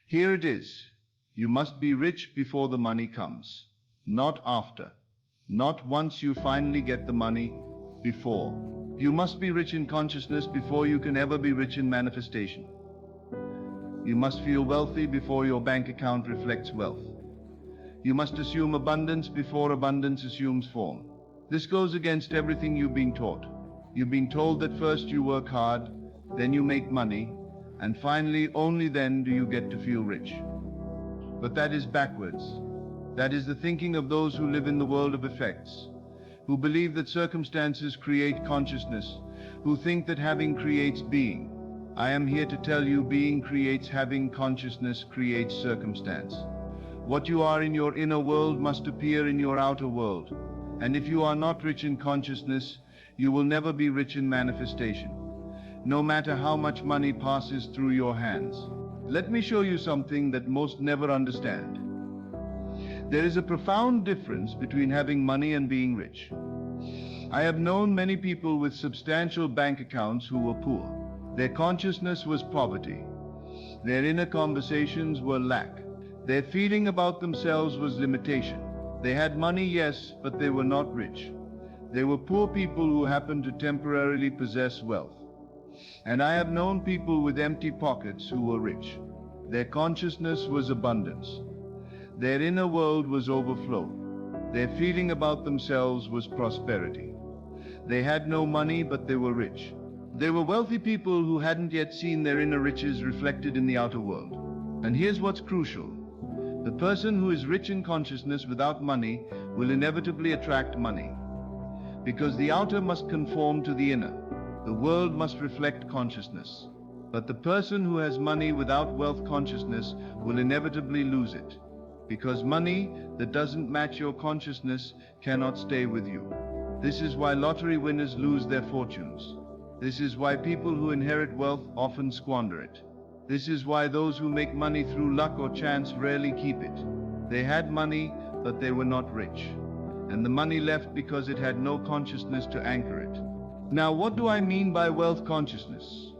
Here it is. You must be rich before the money comes, not after. Not once you finally get the money, before. You must be rich in consciousness before you can ever be rich in manifestation. You must feel wealthy before your bank account reflects wealth. You must assume abundance before abundance assumes form. This goes against everything you've been taught. You've been told that first you work hard, then you make money, and finally only then do you get to feel rich. But that is backwards. That is the thinking of those who live in the world of effects, who believe that circumstances create consciousness, who think that having creates being. I am here to tell you being creates having, consciousness creates circumstance. What you are in your inner world must appear in your outer world. And if you are not rich in consciousness, you will never be rich in manifestation, no matter how much money passes through your hands. Let me show you something that most never understand. There is a profound difference between having money and being rich. I have known many people with substantial bank accounts who were poor. Their consciousness was poverty. Their inner conversations were lack. Their feeling about themselves was limitation. They had money, yes, but they were not rich. They were poor people who happened to temporarily possess wealth. And I have known people with empty pockets who were rich. Their consciousness was abundance. Their inner world was overflow. Their feeling about themselves was prosperity. They had no money, but they were rich. They were wealthy people who hadn't yet seen their inner riches reflected in the outer world. And here's what's crucial. The person who is rich in consciousness without money will inevitably attract money. Because the outer must conform to the inner. The world must reflect consciousness. But the person who has money without wealth consciousness will inevitably lose it. Because money that doesn't match your consciousness cannot stay with you. This is why lottery winners lose their fortunes. This is why people who inherit wealth often squander it. This is why those who make money through luck or chance rarely keep it. They had money, but they were not rich. And the money left because it had no consciousness to anchor it. Now, what do I mean by wealth consciousness?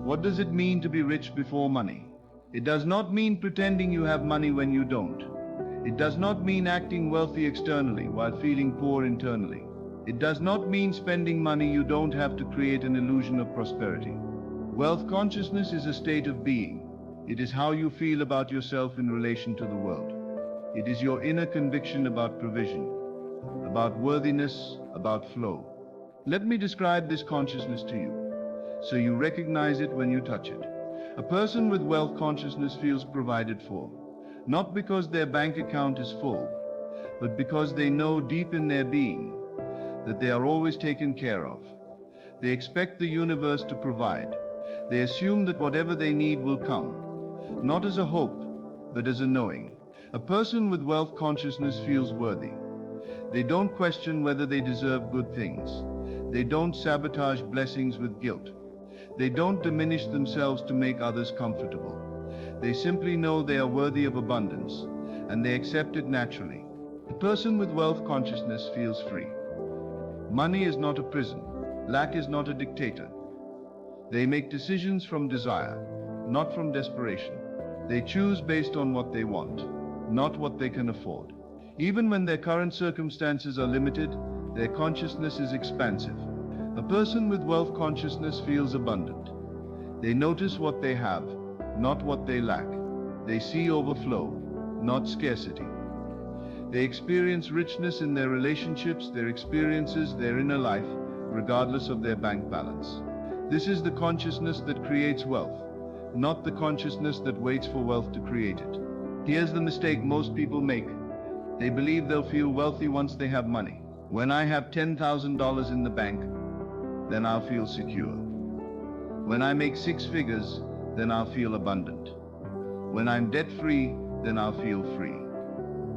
What does it mean to be rich before money? It does not mean pretending you have money when you don't. It does not mean acting wealthy externally while feeling poor internally. It does not mean spending money you don't have to create an illusion of prosperity. Wealth consciousness is a state of being. It is how you feel about yourself in relation to the world. It is your inner conviction about provision, about worthiness, about flow. Let me describe this consciousness to you, so you recognize it when you touch it. A person with wealth consciousness feels provided for, not because their bank account is full, but because they know deep in their being that they are always taken care of. They expect the universe to provide. They assume that whatever they need will come, not as a hope, but as a knowing. A person with wealth consciousness feels worthy. They don't question whether they deserve good things. They don't sabotage blessings with guilt. They don't diminish themselves to make others comfortable. They simply know they are worthy of abundance, and they accept it naturally. The person with wealth consciousness feels free. Money is not a prison. Lack is not a dictator. They make decisions from desire, not from desperation. They choose based on what they want, not what they can afford. Even when their current circumstances are limited, their consciousness is expansive. A person with wealth consciousness feels abundant. They notice what they have, not what they lack. They see overflow, not scarcity. They experience richness in their relationships, their experiences, their inner life, regardless of their bank balance. This is the consciousness that creates wealth, not the consciousness that waits for wealth to create it. Here's the mistake most people make. They believe they'll feel wealthy once they have money. When I have $10,000 in the bank, then I'll feel secure. When I make 6 figures, then I'll feel abundant. When I'm debt-free, then I'll feel free.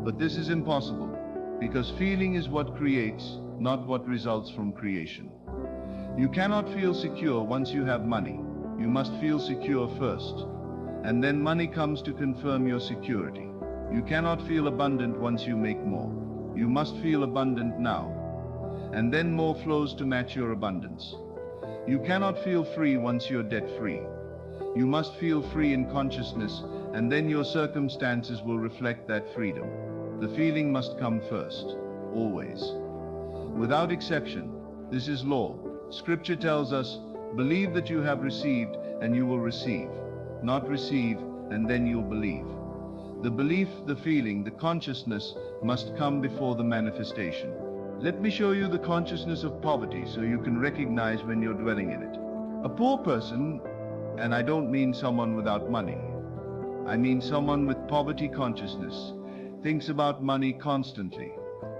But this is impossible, because feeling is what creates, not what results from creation. You cannot feel secure once you have money. You must feel secure first, and then money comes to confirm your security. You cannot feel abundant once you make more. You must feel abundant now, and then more flows to match your abundance. You cannot feel free once you're debt-free. You must feel free in consciousness, and then your circumstances will reflect that freedom. The feeling must come first, always. Without exception, this is law. Scripture tells us, believe that you have received and you will receive, not receive and then you'll believe. The belief, the feeling, the consciousness must come before the manifestation. Let me show you the consciousness of poverty so you can recognize when you're dwelling in it. A poor person, and I don't mean someone without money, I mean someone with poverty consciousness, thinks about money constantly.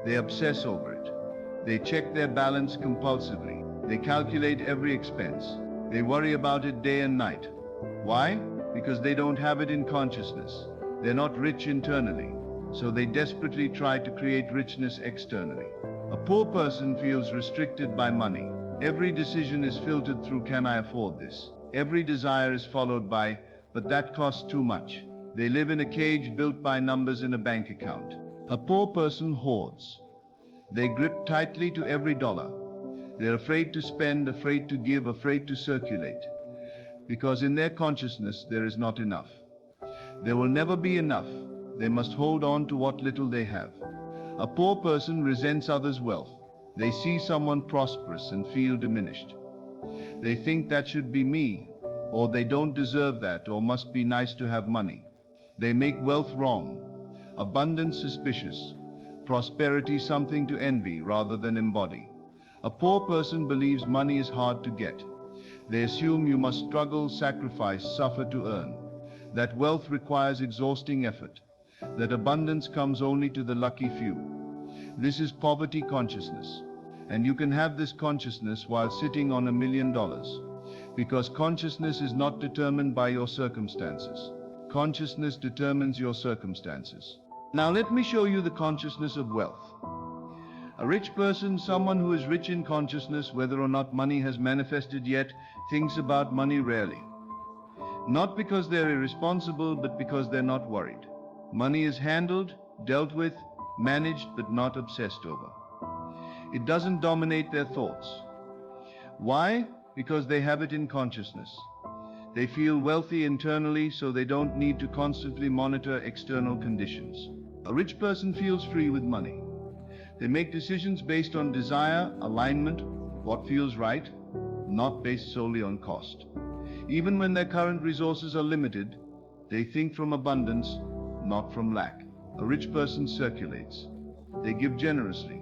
They obsess over it. They check their balance compulsively. They calculate every expense. They worry about it day and night. Why? Because they don't have it in consciousness. They're not rich internally, so they desperately try to create richness externally. A poor person feels restricted by money. Every decision is filtered through, can I afford this? Every desire is followed by, but that costs too much. They live in a cage built by numbers in a bank account. A poor person hoards. They grip tightly to every dollar. They're afraid to spend, afraid to give, afraid to circulate. Because in their consciousness there is not enough. There will never be enough. They must hold on to what little they have. A poor person resents others' wealth. They see someone prosperous and feel diminished. They think that should be me, or they don't deserve that, or must be nice to have money. They make wealth wrong, abundance suspicious, prosperity something to envy rather than embody. A poor person believes money is hard to get. They assume you must struggle, sacrifice, suffer to earn. That wealth requires exhausting effort. That abundance comes only to the lucky few. This is poverty consciousness. And you can have this consciousness while sitting on $1 million. Because consciousness is not determined by your circumstances. Consciousness determines your circumstances. Now let me show you the consciousness of wealth. A rich person, someone who is rich in consciousness, whether or not money has manifested yet, thinks about money rarely. Not because they're irresponsible, but because they're not worried. Money is handled, dealt with, managed, but not obsessed over. It doesn't dominate their thoughts. Why? Because they have it in consciousness. They feel wealthy internally, so they don't need to constantly monitor external conditions. A rich person feels free with money. They make decisions based on desire, alignment, what feels right, not based solely on cost. Even when their current resources are limited, they think from abundance, not from lack. A rich person circulates. They give generously.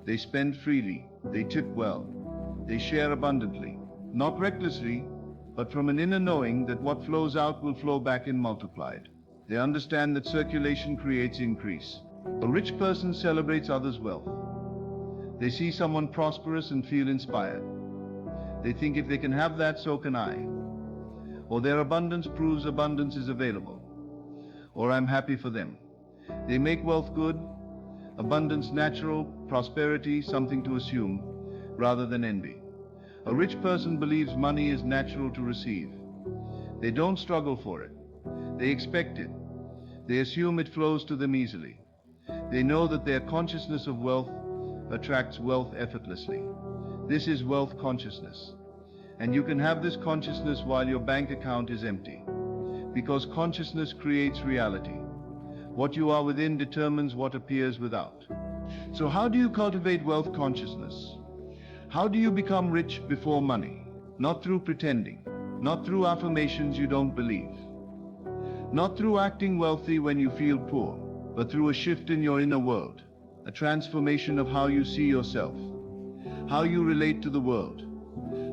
They spend freely. They tip well. They share abundantly. Not recklessly, but from an inner knowing that what flows out will flow back in multiplied. They understand that circulation creates increase. A rich person celebrates others' wealth. They see someone prosperous and feel inspired. They think if they can have that, so can I. Or their abundance proves abundance is available. Or I'm happy for them. They make wealth good, abundance natural, prosperity something to assume, rather than envy. A rich person believes money is natural to receive. They don't struggle for it. They expect it. They assume it flows to them easily. They know that their consciousness of wealth attracts wealth effortlessly. This is wealth consciousness. And you can have this consciousness while your bank account is empty. Because consciousness creates reality. What you are within determines what appears without. So how do you cultivate wealth consciousness? How do you become rich before money? Not through pretending. Not through affirmations you don't believe. Not through acting wealthy when you feel poor, but through a shift in your inner world, a transformation of how you see yourself, how you relate to the world,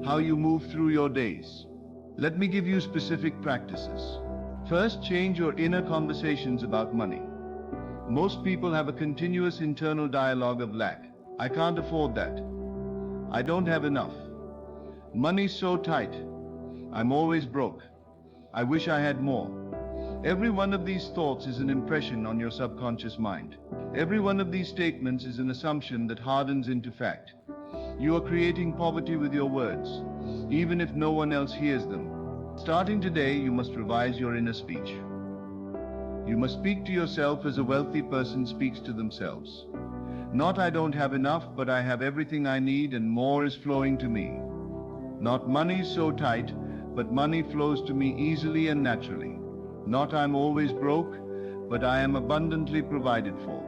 how you move through your days. Let me give you specific practices. First, change your inner conversations about money. Most people have a continuous internal dialogue of lack. I can't afford that. I don't have enough. Money's so tight. I'm always broke. I wish I had more. Every one of these thoughts is an impression on your subconscious mind. Every one of these statements is an assumption that hardens into fact. You are creating poverty with your words, even if no one else hears them. Starting today, you must revise your inner speech. You must speak to yourself as a wealthy person speaks to themselves. Not I don't have enough, but I have everything I need and more is flowing to me. Not money's so tight, but money flows to me easily and naturally. Not I'm always broke, but I am abundantly provided for.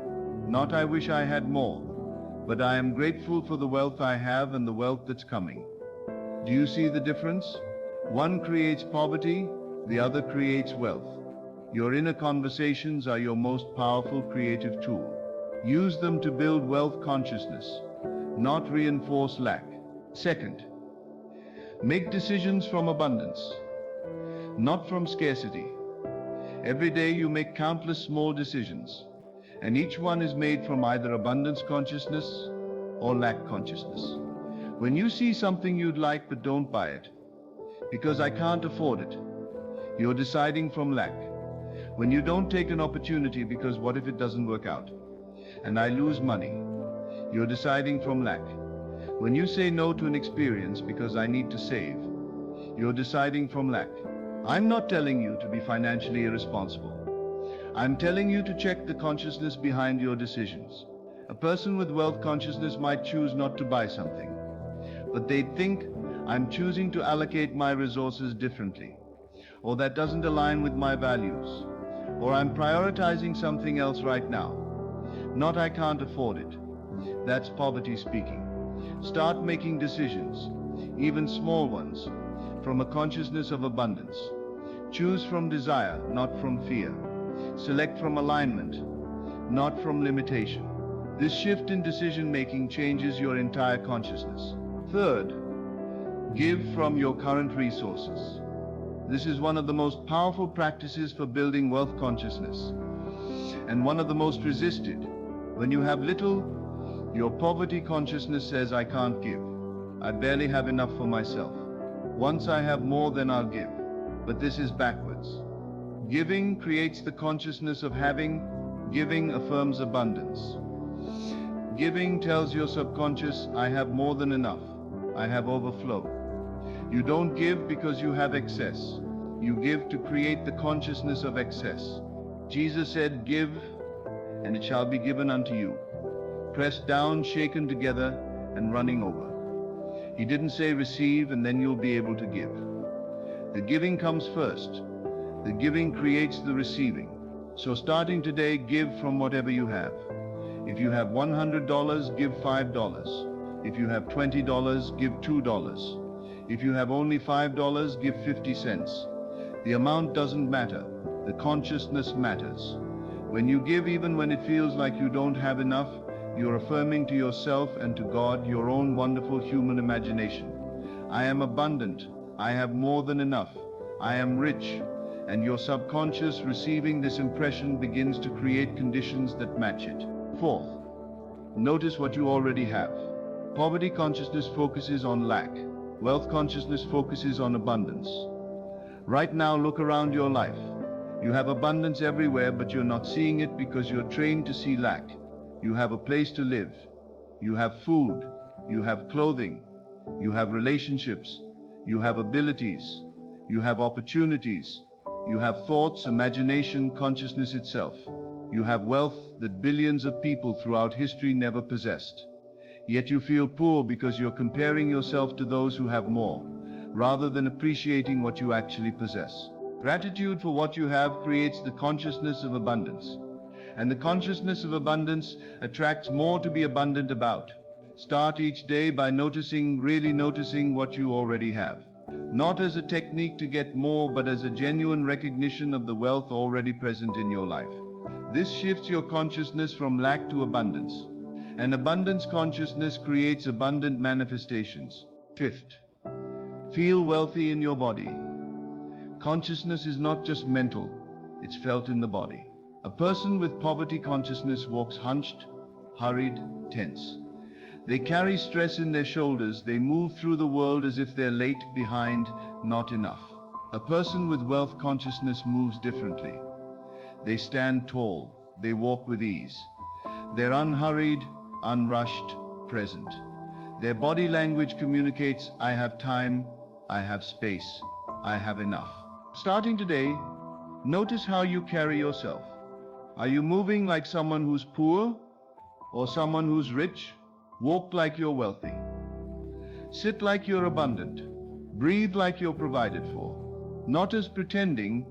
Not I wish I had more, but I am grateful for the wealth I have and the wealth that's coming. Do you see the difference? One creates poverty, the other creates wealth. Your inner conversations are your most powerful creative tool. Use them to build wealth consciousness, not reinforce lack. Second, make decisions from abundance, not from scarcity. Every day you make countless small decisions, and each one is made from either abundance consciousness or lack consciousness. When you see something you'd like but don't buy it, because I can't afford it, you're deciding from lack. When you don't take an opportunity because what if it doesn't work out, and I lose money, you're deciding from lack. When you say no to an experience because I need to save, you're deciding from lack. I'm not telling you to be financially irresponsible. I'm telling you to check the consciousness behind your decisions. A person with wealth consciousness might choose not to buy something, but they think, I'm choosing to allocate my resources differently, or that doesn't align with my values, or I'm prioritizing something else right now. Not I can't afford it. That's poverty speaking. Start making decisions, even small ones, from a consciousness of abundance. Choose from desire, not from fear. Select from alignment, not from limitation. This shift in decision-making changes your entire consciousness. Third, give from your current resources. This is one of the most powerful practices for building wealth consciousness, and one of the most resisted. When you have little, your poverty consciousness says, I can't give. I barely have enough for myself. Once I have more, then I'll give. But this is backwards. Giving creates the consciousness of having. Giving affirms abundance. Giving tells your subconscious, I have more than enough. I have overflow. You don't give because you have excess. You give to create the consciousness of excess. Jesus said, give, and it shall be given unto you. Pressed down, shaken together, and running over. He didn't say receive and then you'll be able to give. The giving comes first. The giving creates the receiving. So starting today, give from whatever you have. If you have $100, give $5. If you have $20, give $2. If you have only $5, give 50 cents. The amount doesn't matter. The consciousness matters. When you give, even when it feels like you don't have enough, you're affirming to yourself and to God your own wonderful human imagination. I am abundant. I have more than enough. I am rich. And your subconscious, receiving this impression, begins to create conditions that match it. Fourth, notice what you already have. Poverty consciousness focuses on lack. Wealth consciousness focuses on abundance. Right now, look around your life. You have abundance everywhere, but you're not seeing it because you're trained to see lack. You have a place to live. You have food. You have clothing. You have relationships. You have abilities. You have opportunities. You have thoughts, imagination, consciousness itself. You have wealth that billions of people throughout history never possessed. Yet you feel poor because you're comparing yourself to those who have more, rather than appreciating what you actually possess. Gratitude for what you have creates the consciousness of abundance. And the consciousness of abundance attracts more to be abundant about. Start each day by noticing, really noticing what you already have. Not as a technique to get more, but as a genuine recognition of the wealth already present in your life. This shifts your consciousness from lack to abundance. And abundance consciousness creates abundant manifestations. Fifth, feel wealthy in your body. Consciousness is not just mental, it's felt in the body. A person with poverty consciousness walks hunched, hurried, tense. They carry stress in their shoulders. They move through the world as if they're late, behind, not enough. A person with wealth consciousness moves differently. They stand tall. They walk with ease. They're unhurried, unrushed, present. Their body language communicates, I have time, I have space, I have enough. Starting today, notice how you carry yourself. Are you moving like someone who's poor or someone who's rich? Walk like you're wealthy. Sit like you're abundant. Breathe like you're provided for. Not as pretending,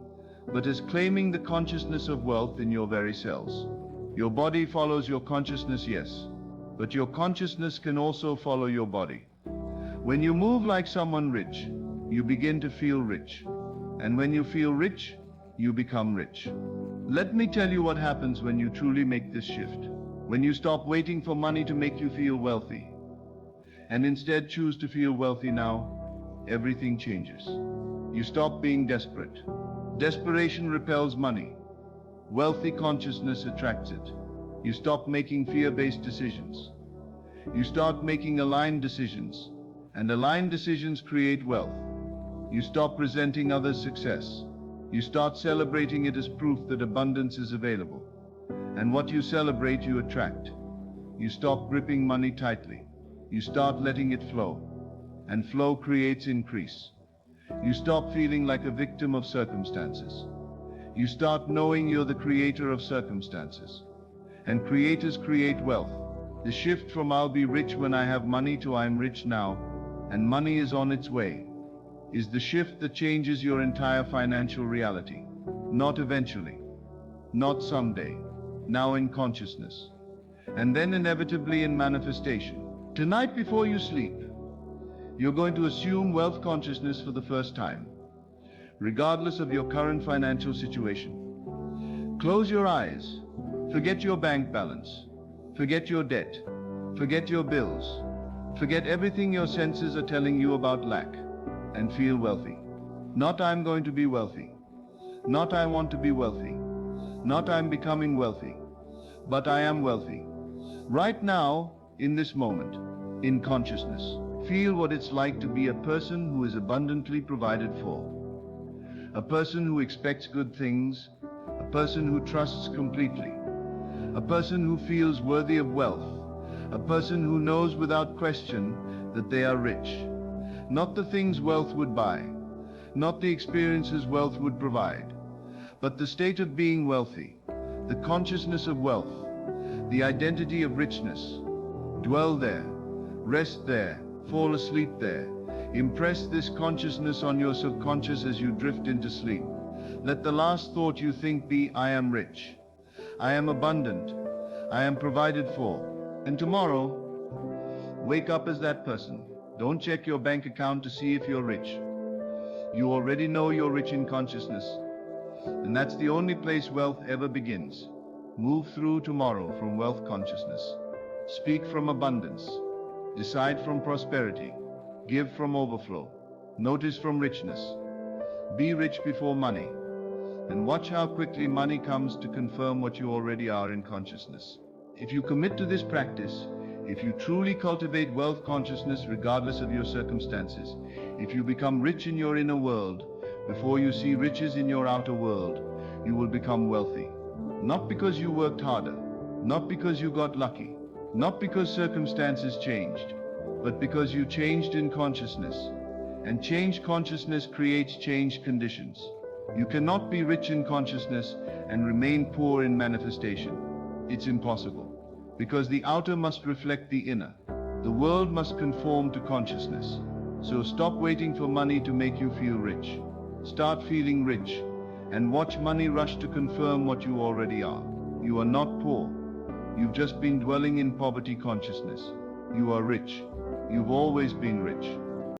but as claiming the consciousness of wealth in your very cells. Your body follows your consciousness, yes, but your consciousness can also follow your body. When you move like someone rich, you begin to feel rich. And when you feel rich, you become rich. Let me tell you what happens when you truly make this shift. When you stop waiting for money to make you feel wealthy, and instead choose to feel wealthy now, everything changes. You stop being desperate. Desperation repels money. Wealthy consciousness attracts it. You stop making fear-based decisions. You start making aligned decisions, and aligned decisions create wealth. You stop resenting others' success. You start celebrating it as proof that abundance is available. And what you celebrate, you attract. You stop gripping money tightly. You start letting it flow. And flow creates increase. You stop feeling like a victim of circumstances. You start knowing you're the creator of circumstances. And creators create wealth. The shift from I'll be rich when I have money to I'm rich now, and money is on its way, is the shift that changes your entire financial reality. Not eventually, not someday, now in consciousness, and then inevitably in manifestation. Tonight before you sleep, you're going to assume wealth consciousness for the first time, regardless of your current financial situation. Close your eyes, forget your bank balance, forget your debt, forget your bills, forget everything your senses are telling you about lack, and feel wealthy. Not I'm going to be wealthy, not I want to be wealthy, not I'm becoming wealthy, but I am wealthy. Right now, in this moment, in consciousness, feel what it's like to be a person who is abundantly provided for. A person who expects good things, a person who trusts completely, a person who feels worthy of wealth, a person who knows without question that they are rich. Not the things wealth would buy, not the experiences wealth would provide, but the state of being wealthy, the consciousness of wealth, the identity of richness. Dwell there, rest there, fall asleep there. Impress this consciousness on your subconscious as you drift into sleep. Let the last thought you think be, I am rich, I am abundant, I am provided for. And tomorrow, wake up as that person. Don't check your bank account to see if you're rich. You already know you're rich in consciousness. And that's the only place wealth ever begins. Move through tomorrow from wealth consciousness. Speak from abundance. Decide from prosperity. Give from overflow. Notice from richness. Be rich before money. And watch how quickly money comes to confirm what you already are in consciousness. If you commit to this practice, if you truly cultivate wealth consciousness regardless of your circumstances, if you become rich in your inner world before you see riches in your outer world, you will become wealthy. Not because you worked harder, not because you got lucky, not because circumstances changed, but because you changed in consciousness. And changed consciousness creates changed conditions. You cannot be rich in consciousness and remain poor in manifestation. It's impossible. Because the outer must reflect the inner. The world must conform to consciousness. So stop waiting for money to make you feel rich. Start feeling rich, and watch money rush to confirm what you already are. You are not poor. You've just been dwelling in poverty consciousness. You are rich. You've always been rich.